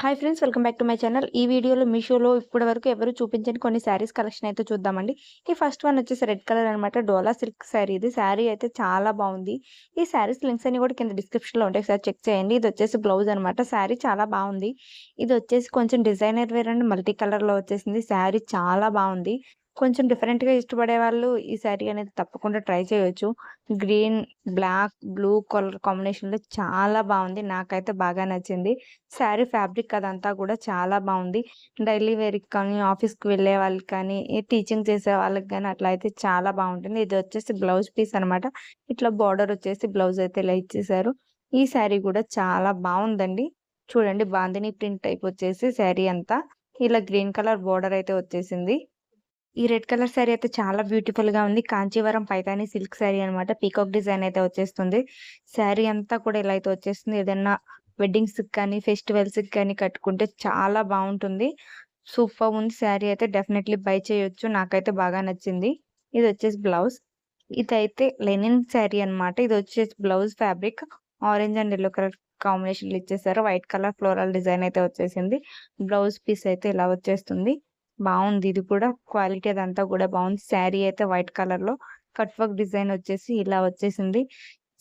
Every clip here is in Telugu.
Hi friends, welcome back to my channel. ఈ వీడియోలో మీషోలో ఇప్పటి వరకు ఎవరు చూపించని కొన్ని శారీస్ కలెక్షన్ అయితే చూద్దామండి. ఈ ఫస్ట్ వన్ వచ్చేసి రెడ్ కలర్ అనమాట. డోలా సిల్క్ శారీ. ఇది శారీ అయితే చాలా బాగుంది. ఈ శారీస్ లింక్స్ అన్ని కూడా కింద డిస్క్రిప్షన్లో ఉంటాయి, ఒకసారి చెక్ చేయండి. ఇది వచ్చేసి బ్లౌజ్ అనమాట. శారీ చాలా బాగుంది. ఇది వచ్చేసి కొంచెం డిజైనర్ వేర్ అండ్ మల్టీ కలర్లో వచ్చేసింది. శారీ చాలా బాగుంది. కొంచెం డిఫరెంట్గా ఇష్టపడే వాళ్ళు ఈ శారీ అనేది తప్పకుండా ట్రై చేయొచ్చు. గ్రీన్, బ్లాక్, బ్లూ కలర్ కాంబినేషన్లో చాలా బాగుంది. నాకైతే బాగా నచ్చింది. శారీ ఫ్యాబ్రిక్ అదంతా కూడా చాలా బాగుంది. డైలీ వేర్‌కి కానీ, ఆఫీస్‌కి వెళ్ళే వాళ్ళకి కానీ, టీచింగ్ చేసే వాళ్ళకి గానీ అట్లా అయితే చాలా బాగుంటుంది. ఇది వచ్చేసి బ్లౌజ్ పీస్ అనమాట. ఇట్లా బార్డర్ వచ్చేసి బ్లౌజ్ అయితే ఇలా ఇచ్చేసారు. ఈ శారీ కూడా చాలా బాగుందండి. చూడండి, బాందిని ప్రింట్ టైప్ వచ్చేసి శారీ అంతా ఇలా గ్రీన్ కలర్ బార్డర్ అయితే వచ్చేసింది. ఈ రెడ్ కలర్ శారీ అయితే చాలా బ్యూటిఫుల్‌గా ఉంది. కాంచీవరం పైతాని సిల్క్ శారీ అనమాట. పీకాక్ డిజైన్ అయితే వచ్చేస్తుంది. శారీ అంతా కూడా ఇలా అయితే వచ్చేస్తుంది. ఏదన్నా వెడ్డింగ్స్‌కి కానీ, ఫెస్టివల్స్‌కి కానీ కట్టుకుంటే చాలా బావుంటుంది. సూపర్బ్ ఉంది శారీ అయితే. డెఫినైట్‌లీ బై చేయొచ్చు. నాకైతే బాగా నచ్చింది. ఇదొచ్చేసి బ్లౌజ్. ఇదైతే లెనిన్ శారీ అనమాట. ఇదొచ్చేసి blouse fabric orange and yellow colour కాంబినేషన్‌లో ఇచ్చేసారు. వైట్ కలర్ ఫ్లోరల్ డిజైన్ అయితే వచ్చేసింది. బ్లౌజ్ పీస్ అయితే ఇలా వచ్చేస్తుంది. బావుంది. ఇది కూడా క్వాలిటీ అదంతా కూడా బావుంది. శారీ అయితే వైట్ కలర్‌లో కట్ వర్క్ డిజైన్ వచ్చేసి ఇలా వచ్చేసింది.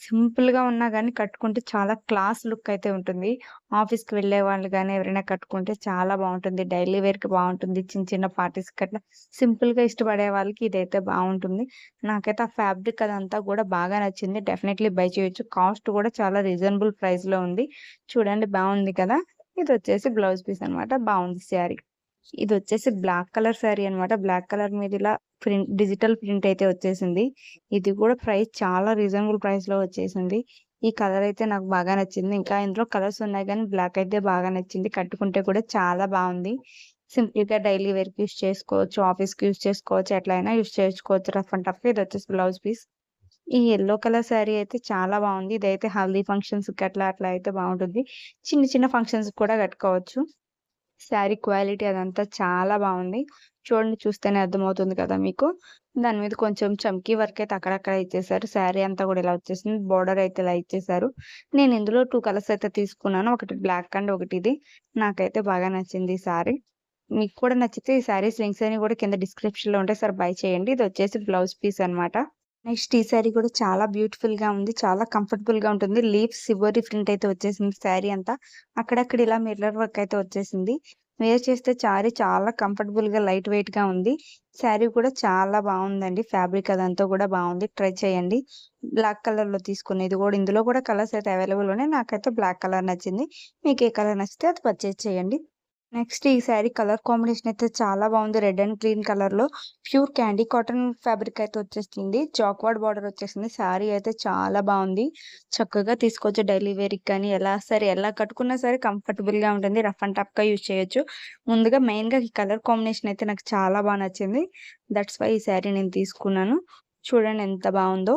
సింపుల్‌గా ఉన్నా గానీ కట్టుకుంటే చాలా క్లాస్ లుక్ అయితే ఉంటుంది. ఆఫీస్‌కి వెళ్ళే వాళ్ళు గానీ ఎవరైనా కట్టుకుంటే చాలా బావుంటుంది. డైలీ వేర్‌కి బావుంటుంది. చిన్న చిన్న పార్టీస్‌కి అట్లా సింపుల్‌గా ఇష్టపడే వాళ్ళకి ఇదైతే బావుంటుంది. నాకైతే ఆ ఫ్యాబ్రిక్ అదంతా కూడా బాగా నచ్చింది. డెఫినైట్‌లీ బై చేయొచ్చు. కాస్ట్ కూడా చాలా రీజనబుల్ ప్రైస్‌లో ఉంది. చూడండి, బావుంది కదా! ఇదొచ్చేసి బ్లౌజ్ పీస్ అనమాట. బావుంది శారీ. ఇదొచ్చేసి బ్లాక్ కలర్ శారీ అనమాట. బ్లాక్ కలర్ మీద ఇలా డిజిటల్ ప్రింట్ అయితే వచ్చేసింది. ఇది కూడా ప్రైస్ చాలా రీజనబుల్ ప్రైస్‌లో వచ్చేసింది. ఈ కలర్ అయితే నాకు బాగా నచ్చింది. ఇంకా ఇందులో కలర్స్ ఉన్నాయి గానీ బ్లాక్ అయితే బాగా నచ్చింది. కట్టుకుంటే కూడా చాలా బావుంది. సింపుల్‌గా డైలీ వేర్‌కి యూజ్ చేసుకోవచ్చు. ఆఫీస్‌కి యూజ్ చేసుకోవచ్చు. ఎట్లా అయినా యూజ్ చేసుకోవచ్చు. రఫ్ అండ్ టఫ్‌గా ఇదొచ్చేసి బ్లౌజ్ పీస్. ఈ యెల్లో కలర్ శారీ అయితే చాలా బావుంది. ఇదైతే హల్దీ ఫంక్షన్స్‌కి అట్లా అట్లా అయితే బావుంటుంది. చిన్న చిన్న ఫంక్షన్స్‌కి కూడా కట్టుకోవచ్చు. శారీ క్వాలిటీ అదంతా చాలా బావుంది. చూడండి, చూస్తేనే అర్థమవుతుంది కదా మీకు. దాని మీద కొంచెం చమ్కీ వర్క్ అయితే అక్కడక్కడ ఇచ్చేసారు. శారీ అంతా కూడా ఇలా వచ్చేసింది. బోర్డర్ అయితే ఇలా ఇచ్చేసారు. నేను ఇందులో 2 కలర్స్ అయితే తీసుకున్నాను. ఒకటి బ్లాక్ అండ్ ఒకటి ఇది. నాకైతే బాగా నచ్చింది ఈ శారీ. మీకు కూడా నచ్చితే ఈ శారీస్ లింక్స్ అన్ని కూడా కింద డిస్క్రిప్షన్‌లో ఉంటాయి. ఒకసారి బై చేయండి. ఇదొచ్చేసి బ్లౌజ్ పీస్ అనమాట. నెక్స్ట్ ఈ శారీ కూడా చాలా బ్యూటిఫుల్‌గా ఉంది. చాలా కంఫర్టబుల్‌గా ఉంటుంది. లీఫ్ సివోరి ప్రింట్ అయితే వచ్చేసింది శారీ అంతా. అక్కడక్కడ ఇలా మిర్రర్ వర్క్ అయితే వచ్చేసింది. వేర్ చేస్తే శారీ చాలా కంఫర్టబుల్‌గా లైట్ వెయిట్‌గా ఉంది. శారీ కూడా చాలా బావుందండి. ఫ్యాబ్రిక్ అదంతా కూడా బావుంది. ట్రై చేయండి. బ్లాక్ కలర్‌లో తీసుకున్న ఇది కూడా, ఇందులో కూడా కలర్స్ అయితే అవైలబుల్ ఉన్నాయి. నాకైతే బ్లాక్ కలర్ నచ్చింది. మీకు ఏ కలర్ నచ్చితే అది పర్చేజ్ చేయండి. నెక్స్ట్ ఈ శారీ కలర్ కాంబినేషన్ అయితే చాలా బావుంది. రెడ్ అండ్ గ్రీన్ కలర్‌లో ప్యూర్ క్యాండీ కాటన్ ఫ్యాబ్రిక్ అయితే వచ్చేసింది. జాక్వర్డ్ బార్డర్ వచ్చేసింది. శారీ అయితే చాలా బావుంది. చక్కగా తీసుకోవచ్చు డైలీ వేర్‌కి కానీ, ఎలా కట్టుకున్నా సరే కంఫర్టబుల్‌గా ఉంటుంది. రఫ్ అండ్ టఫ్‌గా యూజ్ చేయొచ్చు. ముందుగా మెయిన్‌గా ఈ కలర్ కాంబినేషన్ అయితే నాకు చాలా నచ్చింది. దట్స్ వై ఈ శారీ నేను తీసుకున్నాను. చూడండి ఎంత బావుందో.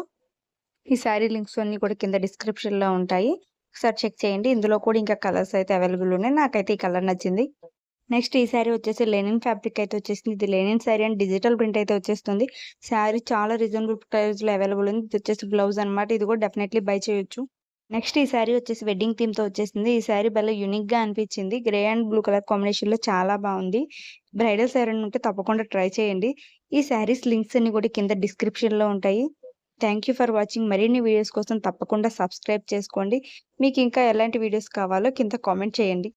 ఈ శారీ లింక్స్ అన్నీ కూడా కింద డిస్క్రిప్షన్‌లో ఉంటాయి. ఒకసారి చెక్ చేయండి. ఇందులో కూడా ఇంకా కలర్స్ అయితే అవైలబుల్ ఉన్నాయి. నాకైతే ఈ కలర్ నచ్చింది. నెక్స్ట్ ఈ శారీ వచ్చేసి లెనిన్ ఫ్యాబ్రిక్ అయితే వచ్చేసింది. ఇది linen sari and digital print అయితే వచ్చేస్తుంది. శారీ చాలా రీజనబుల్ ప్రైస్‌లో అవైలబుల్ ఉంది. ఇది వచ్చేసి బ్లౌజ్ అనమాట. ఇది కూడా డెఫినైట్‌లీ బై చేయొచ్చు. నెక్స్ట్ ఈ శారీ వచ్చేసి వెడ్డింగ్ థీమ్‌తో వచ్చేసింది. ఈ శారీ భలే యూనిక్‌గా అనిపించింది. గ్రే అండ్ బ్లూ కలర్ కాంబినేషన్‌లో చాలా బావుంది. బ్రైడల్స్ ఎవరైనా ఉంటే తప్పకుండా ట్రై చేయండి. ఈ శారీస్ లింక్స్ అన్ని కూడా కింద డిస్క్రిప్షన్‌లో ఉంటాయి. Thank you for watching. మరిన్ని వీడియోస్ కోసం తప్పకుండా సబ్స్క్రైబ్ చేసుకోండి. మీకు ఇంకా ఎలాంటి వీడియోస్ కావాలో కింద కామెంట్ చేయండి.